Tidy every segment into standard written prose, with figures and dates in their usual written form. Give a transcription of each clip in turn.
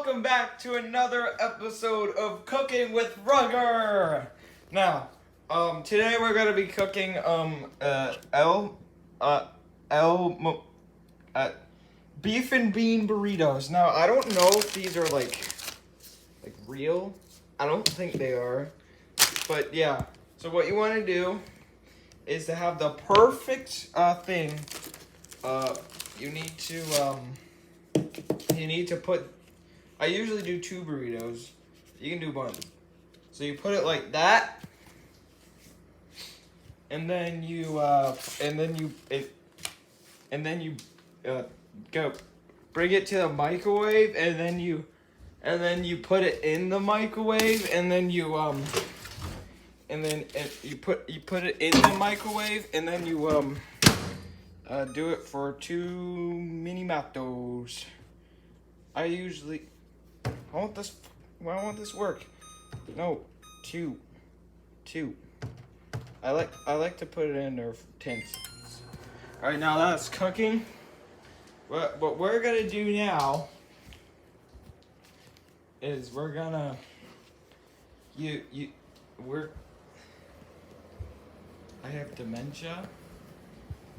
welcome back to another episode of Cooking with Rugger. Now, today we're gonna be cooking beef and bean burritos. Now, I don't know if these are like real. I don't think they are, but yeah. So what you want to do is to have the perfect thing. You need to put. I usually do 2 burritos. You can do 1. So you put it like that, and then you go bring it to the microwave, and then you put it in the microwave, and then you put it in the microwave, and then you do it for 2 minutos. I want this work. No, 2. I like to put it in there for 10 seconds. All right, now that's cooking. What we're gonna do now is we're gonna I have dementia,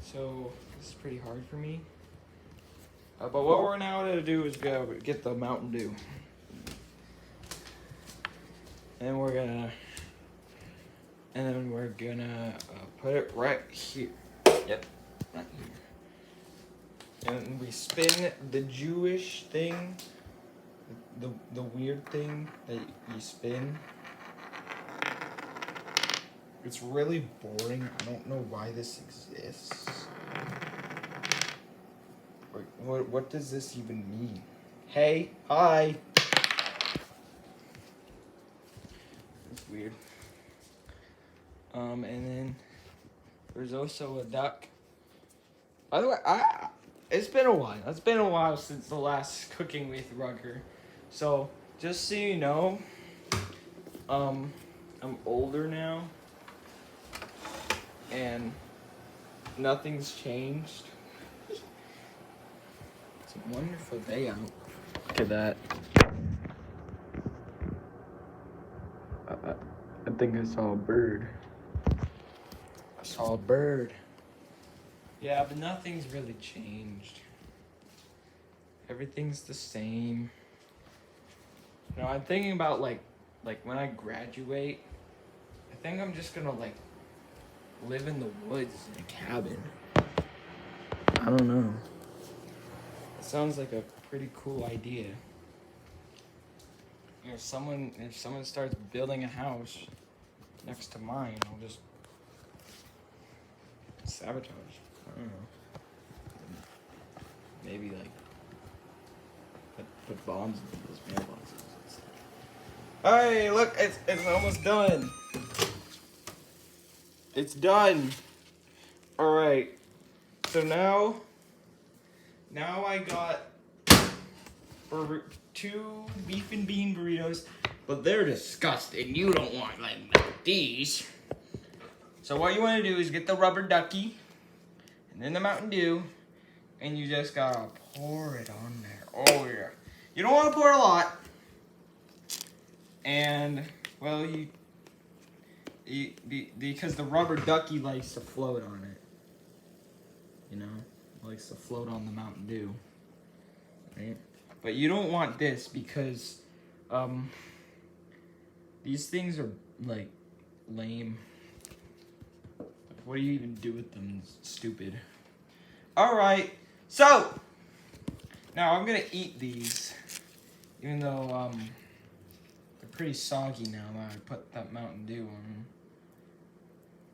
so this is pretty hard for me. But what we're now gonna do is go get the Mountain Dew, and then we're gonna put it right here. Yep, right here. And we spin the Jewish thing, the weird thing that you spin. It's really boring. I don't know why this exists. What does this even mean? Hey, hi. It's weird. And then there's also a duck. By the way, it's been a while. It's been a while since the last Cooking with Rugger. So just so you know, I'm older now, and nothing's changed. It's a wonderful day out. Look at that. I think I saw a bird. Yeah, but nothing's really changed. Everything's the same. You know, I'm thinking about like when I graduate, I think I'm just gonna live in the woods in a cabin. I don't know. It sounds like a pretty cool idea. You know, if someone starts building a house next to mine, I'll just sabotage. I don't know. Maybe put bombs in people's mailboxes. Hey, look, it's almost done. It's done. All right. So now I got 2 beef and bean burritos, but they're disgusting. You don't want these. So what you want to do is get the rubber ducky, and then the Mountain Dew, and you just gotta pour it on there. Oh yeah. You don't want to pour a lot. And well, because the rubber ducky likes to float on it. You know, it likes to float on the Mountain Dew. Right? But you don't want this because these things are lame. What do you even do with them? It's stupid. Alright, so now I'm gonna eat these, even though they're pretty soggy now that I put that Mountain Dew on them.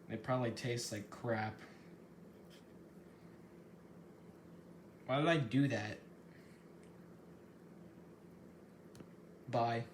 They probably taste like crap. Why did I do that? Bye.